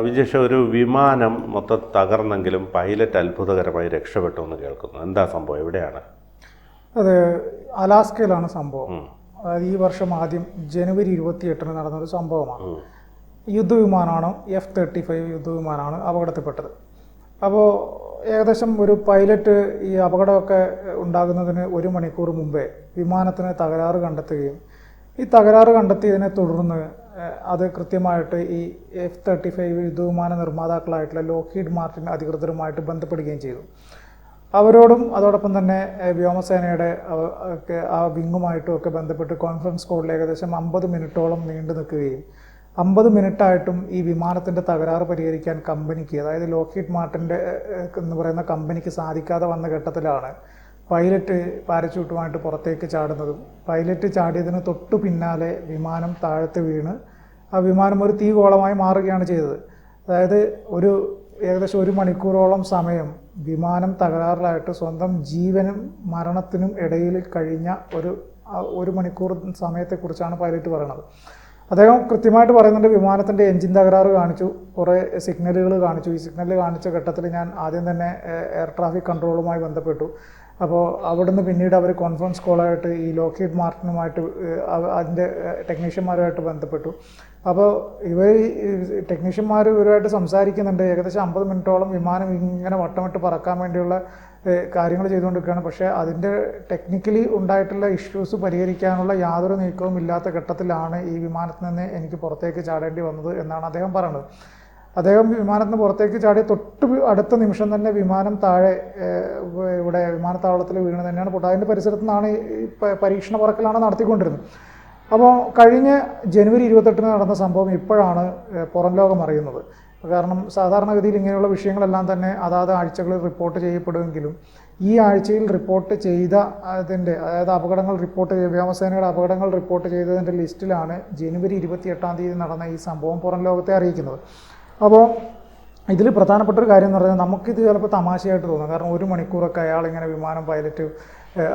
വിജേഷ്, ഒരു വിമാനം മൊത്തം തകർന്നെങ്കിലും പൈലറ്റ് അത്ഭുതകരമായി രക്ഷപ്പെട്ടു എന്ന് കേൾക്കുന്നു. എന്താ സംഭവം? എവിടെയാണ്? അത് അലാസ്കയിലാണ് സംഭവം. അതായത് ഈ വർഷം ആദ്യം ജനുവരി 28 നടന്നൊരു സംഭവമാണ്. യുദ്ധവിമാനമാണ്, F-35 യുദ്ധവിമാനമാണ് അപകടത്തിൽപ്പെട്ടത്. അപ്പോൾ ഏകദേശം ഒരു പൈലറ്റ് ഈ അപകടമൊക്കെ ഉണ്ടാകുന്നതിന് 1 മണിക്കൂർ മുമ്പേ വിമാനത്തിന് തകരാറ് കണ്ടെത്തുകയും ഈ തകരാറ് കണ്ടെത്തിയതിനെ തുടർന്ന് അത് കൃത്യമായിട്ട് ഈ F-35 യുദ്ധവിമാന നിർമ്മാതാക്കളായിട്ടുള്ള ലോക്ഹീഡ് മാർട്ടിൻ അധികൃതരുമായിട്ട് ബന്ധപ്പെടുകയും ചെയ്തു. അവരോടും അതോടൊപ്പം തന്നെ വ്യോമസേനയുടെ ആ വിങ്ങുമായിട്ടും ഒക്കെ ബന്ധപ്പെട്ട് കോൺഫറൻസ് കോളിൽ ഏകദേശം 50 മിനിറ്റോളം നീണ്ടു നിൽക്കുകയും 50 മിനിറ്റായിട്ടും ഈ വിമാനത്തിൻ്റെ തകരാറ് പരിഹരിക്കാൻ കമ്പനിക്ക്, അതായത് ലോക്ഹീഡ് മാർട്ടിൻ്റെ എന്ന് പറയുന്ന കമ്പനിക്ക് സാധിക്കാതെ വന്ന ഘട്ടത്തിലാണ് പൈലറ്റ് പാരച്യൂട്ടുമായിട്ട് പുറത്തേക്ക് ചാടുന്നതും പൈലറ്റ് ചാടിയതിന് തൊട്ടു പിന്നാലെ വിമാനം താഴത്ത് വീണ് ആ വിമാനം ഒരു തീഗോളമായി മാറുകയാണ് ചെയ്തത്. അതായത് ഏകദേശം 1 മണിക്കൂറോളം സമയം വിമാനം തകരാറിലായിട്ട് സ്വന്തം ജീവനും മരണത്തിനും ഇടയിൽ കഴിഞ്ഞ ഒരു മണിക്കൂർ സമയത്തെക്കുറിച്ചാണ് പൈലറ്റ് പറയുന്നത്. അദ്ദേഹം കൃത്യമായിട്ട് പറയുന്നുണ്ട്, വിമാനത്തിൻ്റെ എൻജിൻ തകരാറ് കാണിച്ചു, കുറേ സിഗ്നലുകൾ കാണിച്ചു. ഈ സിഗ്നൽ കാണിച്ച ഘട്ടത്തിൽ ഞാൻ ആദ്യം തന്നെ എയർ ട്രാഫിക് കൺട്രോളുമായി ബന്ധപ്പെട്ടു. അപ്പോൾ അവിടുന്ന് പിന്നീട് അവർ കോൺഫറൻസ് കോളായിട്ട് ഈ ലോക്ഹീഡ് മാർട്ടിനുമായിട്ട് അതിൻ്റെ ടെക്നീഷ്യന്മാരുമായിട്ട് ബന്ധപ്പെട്ടു. അപ്പോൾ ടെക്നീഷ്യന്മാർ ഇവരുമായിട്ട് സംസാരിക്കുന്നുണ്ട്. ഏകദേശം 50 മിനിറ്റോളം വിമാനം ഇങ്ങനെ വട്ടമിട്ട് പറക്കാൻ വേണ്ടിയുള്ള കാര്യങ്ങൾ ചെയ്തുകൊണ്ടിരിക്കുകയാണ്. പക്ഷേ അതിൻ്റെ ടെക്നിക്കലി ഉണ്ടായിട്ടുള്ള ഇഷ്യൂസ് പരിഹരിക്കാനുള്ള യാതൊരു നീക്കവും ഇല്ലാത്ത ഘട്ടത്തിലാണ് ഈ വിമാനത്തിൽ നിന്ന് എനിക്ക് പുറത്തേക്ക് ചാടേണ്ടി വന്നത് എന്നാണ് അദ്ദേഹം പറയുന്നത്. അദ്ദേഹം വിമാനത്തിന് പുറത്തേക്ക് ചാടി തൊട്ട് അടുത്ത നിമിഷം തന്നെ വിമാനം താഴെ ഇവിടെ വിമാനത്താവളത്തിൽ വീണ് തന്നെയാണ് പൊട്ടത്. അതിൻ്റെ പരിസരത്തു നിന്നാണ് ഈ പരീക്ഷണ പറക്കലാണ് നടത്തിക്കൊണ്ടിരുന്നത്. അപ്പോൾ കഴിഞ്ഞ ജനുവരി 28 നടന്ന സംഭവം ഇപ്പോഴാണ് പുറം ലോകം അറിയുന്നത്. കാരണം സാധാരണഗതിയിൽ ഇങ്ങനെയുള്ള വിഷയങ്ങളെല്ലാം തന്നെ അതാത് ആഴ്ചകളിൽ റിപ്പോർട്ട് ചെയ്യപ്പെടുമെങ്കിലും ഈ ആഴ്ചയിൽ റിപ്പോർട്ട് ചെയ്ത അതായത് അപകടങ്ങൾ റിപ്പോർട്ട് ചെയ്ത വ്യോമസേനയുടെ അപകടങ്ങൾ റിപ്പോർട്ട് ചെയ്തതിൻ്റെ ലിസ്റ്റിലാണ് ജനുവരി 28 നടന്ന ഈ സംഭവം പുറം ലോകത്തെ അറിയിക്കുന്നത്. അപ്പോൾ ഇതിൽ പ്രധാനപ്പെട്ട ഒരു കാര്യം എന്ന് പറഞ്ഞാൽ, നമുക്കിത് ചിലപ്പോൾ തമാശയായിട്ട് തോന്നും. കാരണം 1 മണിക്കൂറൊക്കെ അയാളിങ്ങനെ വിമാനം പൈലറ്റ്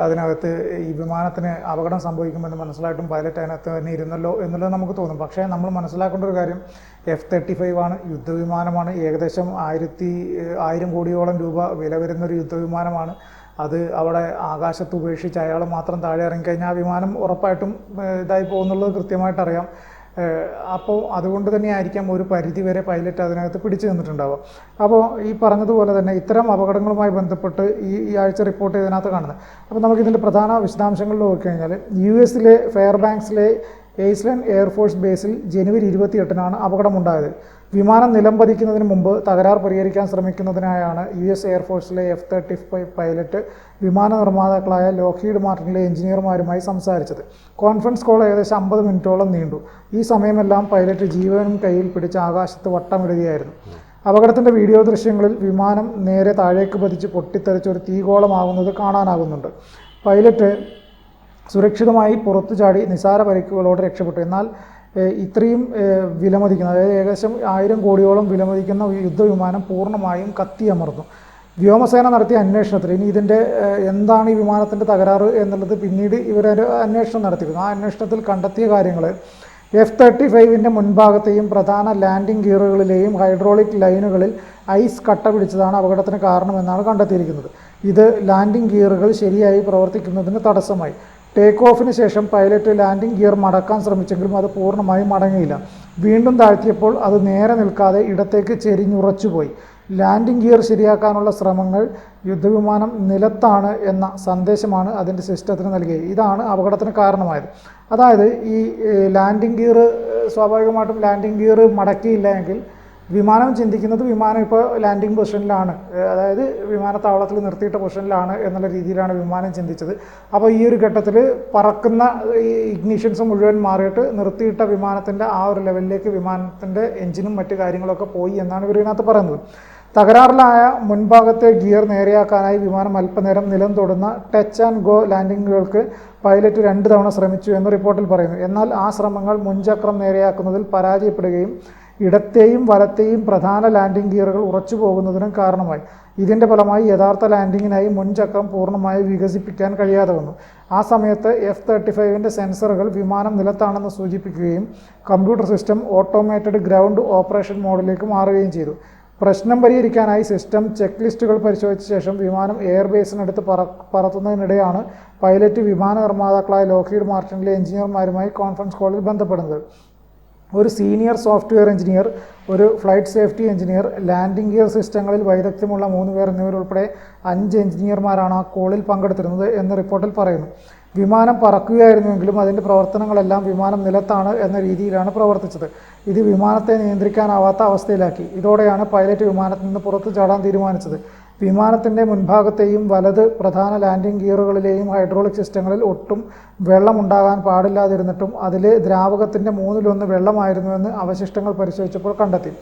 അതിനകത്ത് ഈ വിമാനത്തിന് അപകടം സംഭവിക്കുമെന്ന് മനസ്സിലായിട്ടും പൈലറ്റ് അതിനകത്ത് തന്നെ ഇരുന്നല്ലോ എന്നുള്ളത് നമുക്ക് തോന്നും. പക്ഷേ നമ്മൾ മനസ്സിലാക്കേണ്ട ഒരു കാര്യം, F-35 ആണ്, യുദ്ധവിമാനമാണ്. ഏകദേശം 1000 കോടിയോളം രൂപ വില വരുന്നൊരു യുദ്ധവിമാനമാണ്. അത് അവിടെ ആകാശത്ത് ഉപേക്ഷിച്ച് അയാൾ മാത്രം താഴെ ഇറങ്ങിക്കഴിഞ്ഞാൽ ആ വിമാനം ഉറപ്പായിട്ടും ഇതായി പോകുന്നുള്ളത് കൃത്യമായിട്ടറിയാം. അപ്പോൾ അതുകൊണ്ട് തന്നെ ആയിരിക്കാം ഒരു പരിധിവരെ പൈലറ്റ് അതിനകത്ത് പിടിച്ചു നിന്നിട്ടുണ്ടാവുക. അപ്പോൾ ഈ പറഞ്ഞതുപോലെ തന്നെ ഇത്തരം അപകടങ്ങളുമായി ബന്ധപ്പെട്ട് ഈ ആഴ്ച റിപ്പോർട്ട് ചെയ്തതിനകത്ത് കാണുന്നത്. അപ്പോൾ നമുക്കിതിൻ്റെ പ്രധാന വിശദാംശങ്ങളിൽ നോക്കിക്കഴിഞ്ഞാൽ, US ഫെയർബാങ്ക്സിലെ ഐസ്ലൻഡ് എയർഫോഴ്സ് ബേസിൽ ജനുവരി 28 അപകടമുണ്ടായത്. വിമാനം നിലംപതിക്കുന്നതിന് മുമ്പ് തകരാർ പരിഹരിക്കാൻ ശ്രമിക്കുന്നതിനായാണ് US എയർഫോഴ്സിലെ F-35 പൈലറ്റ് വിമാന നിർമ്മാതാക്കളായ ലോക്ഹീഡ് മാർട്ടിനിലെ എഞ്ചിനീയർമാരുമായി സംസാരിച്ചത്. കോൺഫറൻസ് കോൾ ഏകദേശം 50 മിനിറ്റോളം നീണ്ടു. ഈ സമയമെല്ലാം പൈലറ്റ് ജീവനും കയ്യിൽ പിടിച്ച് ആകാശത്ത് വട്ടമിടുകയായിരുന്നു. അപകടത്തിൻ്റെ വീഡിയോ ദൃശ്യങ്ങളിൽ വിമാനം നേരെ താഴേക്ക് പതിച്ച് പൊട്ടിത്തെറിച്ച് ഒരു തീഗോളമാകുന്നത് കാണാനാകുന്നുണ്ട്. പൈലറ്റ് സുരക്ഷിതമായി പുറത്തു ചാടി നിസാര പരിക്കുകളോടെ രക്ഷപ്പെട്ടു. എന്നാൽ ഇത്രയും വിലമതിക്കുന്ന, അതായത് ഏകദേശം 1000 കോടിയോളം വിലമതിക്കുന്ന യുദ്ധവിമാനം പൂർണ്ണമായും കത്തിയമർന്നു. വ്യോമസേന നടത്തിയ അന്വേഷണത്തിൽ ഇനി ഇതിൻ്റെ എന്താണ് ഈ വിമാനത്തിൻ്റെ തകരാറ് എന്നുള്ളത് പിന്നീട് ഇവരൊരു അന്വേഷണം നടത്തിയിരുന്നു. ആ അന്വേഷണത്തിൽ കണ്ടെത്തിയ കാര്യങ്ങൾ, F-35 മുൻഭാഗത്തെയും പ്രധാന ലാൻഡിംഗ് ഗിയറുകളിലെയും ഹൈഡ്രോളിക് ലൈനുകളിൽ ഐസ് കട്ട പിടിച്ചതാണ് അപകടത്തിന് കാരണമെന്നാണ് കണ്ടെത്തിയിരിക്കുന്നത്. ഇത് ലാൻഡിംഗ് ഗിയറുകൾ ശരിയായി പ്രവർത്തിക്കുന്നതിന് തടസ്സമായി. ടേക്ക് ഓഫിന് ശേഷം പൈലറ്റ് ലാൻഡിംഗ് ഗിയർ മടക്കാൻ ശ്രമിച്ചെങ്കിലും അത് പൂർണ്ണമായും മടങ്ങിയില്ല. വീണ്ടും താഴ്ത്തിയപ്പോൾ അത് നേരെ നിൽക്കാതെ ഇടത്തേക്ക് ചെരിഞ്ഞുറച്ചുപോയി. ലാൻഡിംഗ് ഗിയർ ശരിയാക്കാനുള്ള ശ്രമങ്ങൾ യുദ്ധവിമാനം നിലത്താണ് എന്ന സന്ദേശമാണ് അതിൻ്റെ സിസ്റ്റത്തിന് നൽകിയത്. ഇതാണ് അപകടത്തിന് കാരണമായത്. അതായത് ഈ ലാൻഡിംഗ് ഗിയർ, സ്വാഭാവികമായിട്ടും ലാൻഡിംഗ് ഗിയർ മടക്കിയില്ല എങ്കിൽ വിമാനം ചിന്തിക്കുന്നത് വിമാനം ഇപ്പോൾ ലാൻഡിംഗ് പൊസിഷനിലാണ്, അതായത് വിമാനത്താവളത്തിൽ നിർത്തിയിട്ട പൊസിഷനിലാണ് എന്നുള്ള രീതിയിലാണ് വിമാനം ചിന്തിച്ചത്. അപ്പോൾ ഈ ഒരു ഘട്ടത്തിൽ പറക്കുന്ന ഇഗ്നിഷൻസ് മുഴുവൻ മാറിയിട്ട് നിർത്തിയിട്ട വിമാനത്തിൻ്റെ ആ ഒരു ലെവലിലേക്ക് വിമാനത്തിൻ്റെ എഞ്ചിനും മറ്റു കാര്യങ്ങളൊക്കെ പോയി എന്നാണ് ഇവർ ഇതിനകത്ത് പറയുന്നത്. തകരാറിലായ മുൻഭാഗത്തെ ഗിയർ നേരെയാക്കാനായി വിമാനം അല്പനേരം നിലം തൊടുന്ന ടച്ച് ആൻഡ് ഗോ ലാൻഡിങ്ങുകൾക്ക് പൈലറ്റ് 2 തവണ ശ്രമിച്ചു എന്ന് റിപ്പോർട്ടിൽ പറയുന്നു. എന്നാൽ ആ ശ്രമങ്ങൾ മുൻചക്രം നേരെയാക്കുന്നതിൽ പരാജയപ്പെടുകയും ഇടത്തെയും വലത്തെയും പ്രധാന ലാൻഡിംഗ് ഗിയറുകൾ ഉറച്ചു പോകുന്നതിനും കാരണമായി. ഇതിൻ്റെ ഫലമായി യഥാർത്ഥ ലാൻഡിങ്ങിനായി മുൻചക്രം പൂർണ്ണമായി വികസിപ്പിക്കാൻ കഴിയാതെ വന്നു. ആ സമയത്ത് F-35 സെൻസറുകൾ വിമാനം നിലത്താണെന്ന് സൂചിപ്പിക്കുകയും computer system automated ground operation മോഡിലേക്ക് മാറുകയും ചെയ്തു. പ്രശ്നം പരിഹരിക്കാനായി സിസ്റ്റം ചെക്ക് ലിസ്റ്റുകൾ പരിശോധിച്ച ശേഷം വിമാനം എയർബേസിനടുത്ത് പറത്തുന്നതിനിടെയാണ് പൈലറ്റ് വിമാന നിർമ്മാതാക്കളായ ലോക്ഹീഡ് മാർട്ടിനിലെ എഞ്ചിനീയർമാരുമായി കോൺഫറൻസ് കോളിൽ ബന്ധപ്പെടുന്നത്. ഒരു സീനിയർ സോഫ്റ്റ്വെയർ എഞ്ചിനീയർ, ഒരു flight safety engineer, landing gear സിസ്റ്റങ്ങളിൽ വൈദഗ്ധ്യമുള്ള 3 പേർ എന്നിവരുൾപ്പെടെ 5 എഞ്ചിനീയർമാരാണ് ആ കോളിൽ പങ്കെടുത്തിരുന്നത് എന്ന് റിപ്പോർട്ടിൽ പറയുന്നു. വിമാനം പറക്കുകയായിരുന്നുവെങ്കിലും അതിൻ്റെ പ്രവർത്തനങ്ങളെല്ലാം വിമാനം നിലത്താണ് എന്ന രീതിയിലാണ് പ്രവർത്തിച്ചത്. ഇത് വിമാനത്തെ നിയന്ത്രിക്കാനാവാത്ത അവസ്ഥയിലാക്കി. ഇതോടെയാണ് പൈലറ്റ് വിമാനത്തിൽ നിന്ന് പുറത്തു ചാടാൻ തീരുമാനിച്ചത്. വിമാനത്തിൻ്റെ മുൻഭാഗത്തെയും വലത് പ്രധാന ലാൻഡിംഗ് ഗിയറുകളിലെയും ഹൈഡ്രോളിക് സിസ്റ്റങ്ങളിൽ ഒട്ടും വെള്ളമുണ്ടാകാൻ പാടില്ലാതിരുന്നിട്ടും അതിലെ ദ്രാവകത്തിൻ്റെ 1/3 വെള്ളമായിരുന്നുവെന്ന് അവശിഷ്ടങ്ങൾ പരിശോധിച്ചപ്പോൾ കണ്ടെത്തി.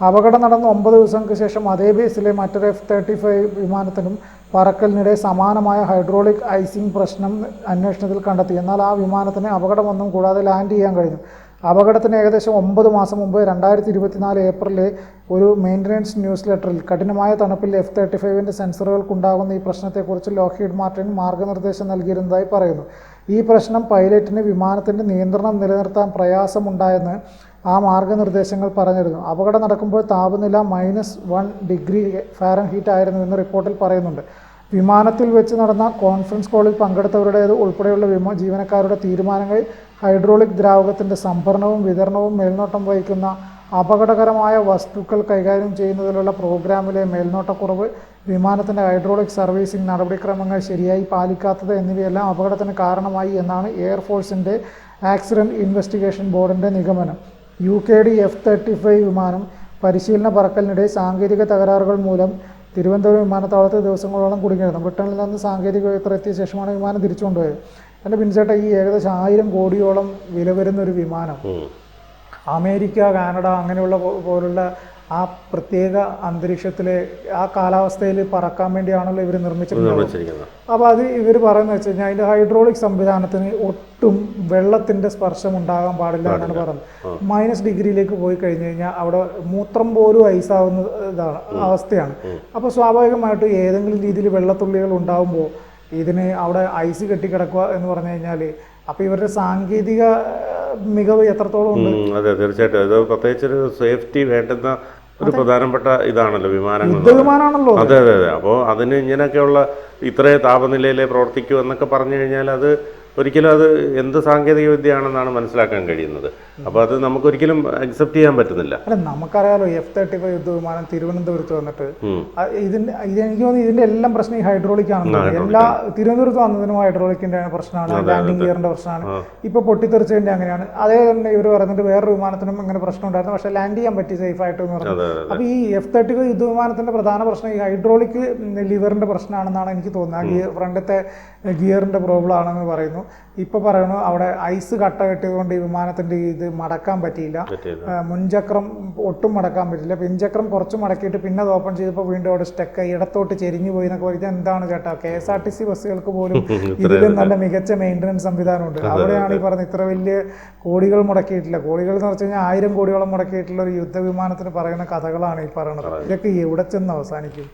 അപകടം നടന്ന 9 ദിവസങ്ങൾക്ക് ശേഷം അതേ ബേസിലെ മറ്റൊരു F-35 വിമാനത്തിനും പറക്കലിനിടെ സമാനമായ ഹൈഡ്രോളിക് ഐസിംഗ് പ്രശ്നം അന്വേഷണത്തിൽ കണ്ടെത്തി. എന്നാൽ ആ വിമാനത്തിന് അപകടമൊന്നും കൂടാതെ ലാൻഡ് ചെയ്യാൻ കഴിഞ്ഞു. അപകടത്തിന് ഏകദേശം 9 മാസം മുമ്പ് 2024 ഏപ്രിലെ ഒരു മെയിൻ്റനൻസ് ന്യൂസ് ലെറ്ററിൽ കഠിനമായ തണുപ്പിൽ F-35 സെൻസറുകൾക്കുണ്ടാകുന്ന ഈ പ്രശ്നത്തെക്കുറിച്ച് ലോക്ഹീഡ് മാർട്ടിൻ മാർഗ്ഗനിർദ്ദേശം നൽകിയിരുന്നതായി പറയുന്നു. ഈ പ്രശ്നം പൈലറ്റിന് വിമാനത്തിൻ്റെ നിയന്ത്രണം നിലനിർത്താൻ പ്രയാസമുണ്ടായെന്ന് ആ മാർഗ്ഗനിർദ്ദേശങ്ങൾ പറഞ്ഞിരുന്നു. അപകടം നടക്കുമ്പോൾ താപനില -1 ഡിഗ്രി ഫാരൻഹീറ്റ് ആയിരുന്നുവെന്ന് റിപ്പോർട്ടിൽ പറയുന്നുണ്ട്. വിമാനത്തിൽ വെച്ച് നടന്ന കോൺഫറൻസ് കോളിൽ പങ്കെടുത്തവരുടേത് ഉൾപ്പെടെയുള്ള ജീവനക്കാരുടെ തീരുമാനങ്ങൾ ഹൈഡ്രോളിക് ദ്രാവകത്തിൻ്റെ സംഭരണവും വിതരണവും മേൽനോട്ടം വഹിക്കുന്ന അപകടകരമായ വസ്തുക്കൾ കൈകാര്യം ചെയ്യുന്നതിലുള്ള പ്രോഗ്രാമിലെ മേൽനോട്ടക്കുറവ്, വിമാനത്തിൻ്റെ ഹൈഡ്രോളിക് സർവീസിംഗ് നടപടിക്രമങ്ങൾ ശരിയായി പാലിക്കാത്തത് എന്നിവയെല്ലാം അപകടത്തിന് കാരണമായി എന്നാണ് എയർഫോഴ്സിൻ്റെ ആക്സിഡൻറ്റ് ഇൻവെസ്റ്റിഗേഷൻ ബോർഡിൻ്റെ നിഗമനം. UKD F-35 വിമാനം പരിശീലന പറക്കലിനിടെ സാങ്കേതിക തകരാറുകൾ മൂലം തിരുവനന്തപുരം വിമാനത്താവളത്തിൽ ദിവസങ്ങളോളം കുടുങ്ങിയിരുന്നു. ബ്രിട്ടനിൽ നിന്ന് സാങ്കേതിക വിദഗ്ധർ എത്തിയ ശേഷമാണ് വിമാനം തിരിച്ചു കൊണ്ടുപോയത്. എൻ്റെ ബിൻസേട്ട, ഈ ഏകദേശം 1000 കോടിയോളം വില വരുന്നൊരു വിമാനം അമേരിക്ക, കാനഡ അങ്ങനെയുള്ള പോലുള്ള ആ പ്രത്യേക അന്തരീക്ഷത്തിലെ ആ കാലാവസ്ഥയിൽ പറക്കാൻ വേണ്ടിയാണല്ലോ ഇവർ നിർമ്മിച്ചിട്ടുള്ളത്. അപ്പോൾ അത് ഇവർ പറയുന്നത് വെച്ച് കഴിഞ്ഞാൽ അതിൻ്റെ ഹൈഡ്രോളിക് സംവിധാനത്തിന് ഒട്ടും വെള്ളത്തിൻ്റെ സ്പർശം ഉണ്ടാകാൻ പാടില്ല എന്നാണ് പറയുന്നത്. -ഡിഗ്രിയിലേക്ക് പോയി കഴിഞ്ഞ് കഴിഞ്ഞാൽ അവിടെ മൂത്രം പോലും ഐസാവുന്ന അവസ്ഥയാണ്. അപ്പോൾ സ്വാഭാവികമായിട്ടും ഏതെങ്കിലും രീതിയിൽ വെള്ളത്തുള്ളികൾ ഉണ്ടാകുമ്പോൾ ഇതിന് അവിടെ ഐസ് കെട്ടിക്കിടക്കുക എന്ന് പറഞ്ഞു കഴിഞ്ഞാൽ അപ്പോൾ ഇവരുടെ സാങ്കേതിക മികവ് എത്രത്തോളം ഉണ്ട്. അതെ, തീർച്ചയായിട്ടും. അത് പ്രത്യേകിച്ചൊരു സേഫ്റ്റി വേണ്ടുന്ന ഒരു പ്രധാനപ്പെട്ട ഇതാണല്ലോ വിമാനങ്ങൾ. യുദ്ധവിമാനമാണല്ലോ. അതെ അതെ അതെ. അപ്പോൾ അതിന് ഇങ്ങനെയൊക്കെയുള്ള ഇത്രേ താപനിലയിലേ പ്രവർത്തിക്കൂ എന്നൊക്കെ പറഞ്ഞു കഴിഞ്ഞാൽ അത് ഒരിക്കലും അത് എന്ത് സാങ്കേതിക വിദ്യയാണെന്നാണ് മനസ്സിലാക്കാൻ കഴിയുന്നത്. അപ്പോൾ അത് നമുക്കൊരിക്കലും അക്സെപ്റ്റ് ചെയ്യാൻ പറ്റുന്നില്ല. അല്ല, നമുക്കറിയാലോ F-35 യുദ്ധവിമാനം തിരുവനന്തപുരത്ത് വന്നിട്ട് എനിക്ക് തോന്നുന്നു ഇതിന്റെ എല്ലാം പ്രശ്നം ഈ ഹൈഡ്രോളിക് ആണെന്ന്. എല്ലാ തിരുവനന്തപുരത്ത് വന്നതിനും ഹൈഡ്രോളിക്കിന്റെ പ്രശ്നമാണ്, ലാൻഡിംഗ് ഗിയറിന്റെ പ്രശ്നമാണ്. ഇപ്പൊ പൊട്ടിത്തെറിച്ചതിന്റെ അങ്ങനെയാണ്. അതേ തന്നെ ഇവർ പറയുന്നുണ്ട് വേറൊരു വിമാനത്തിനും ഇങ്ങനെ പ്രശ്നം ഉണ്ടായിരുന്നു, പക്ഷേ ലാൻഡ് ചെയ്യാൻ പറ്റി സേഫ് ആയിട്ട് എന്ന് പറഞ്ഞു. അപ്പോൾ ഈ F-35 യുദ്ധവിമാനത്തിന്റെ പ്രധാന പ്രശ്നം ഈ ഹൈഡ്രോളിക് ലിവറിന്റെ പ്രശ്നമാണെന്നാണ് എനിക്ക് തോന്നുന്നത്. ഈ ഫ്രണ്ടത്തെ ഗിയറിന്റെ പ്രോബ്ലം ആണെന്ന് പറയുന്നു. ഇപ്പൊ പറയുന്നു അവിടെ ഐസ് കട്ട കെട്ടിയതുകൊണ്ട് ഈ വിമാനത്തിന്റെ ഇത് മടക്കാൻ പറ്റിയില്ല. മുൻചക്രം ഒട്ടും മടക്കാൻ പറ്റില്ല. പിൻചക്രം കുറച്ച് മടക്കിയിട്ട് പിന്നെ അത് ഓപ്പൺ ചെയ്തപ്പോൾ വീണ്ടും അവിടെ സ്റ്റക്ക് ഇടത്തോട്ട് ചെരിഞ്ഞു പോയി എന്നൊക്കെ പറഞ്ഞാൽ എന്താണ് ചേട്ടാ, KSRTC ബസ്സുകൾക്ക് പോലും ഇതിലും നല്ല മികച്ച മെയിൻ്റനൻസ് സംവിധാനമുണ്ട്. അവിടെയാണ് ഈ പറഞ്ഞത് ഇത്ര വലിയ കോടികൾ മുടക്കിയിട്ടില്ല. കോടികൾ എന്ന് വെച്ച് കഴിഞ്ഞാൽ 1000 കോടിയോളം മുടക്കിയിട്ടുള്ള ഒരു യുദ്ധവിമാനത്തിന് പറയുന്ന കഥകളാണ് ഈ പറയുന്നത്. ഇതൊക്കെ എവിടെ ചെന്ന് അവസാനിക്കും?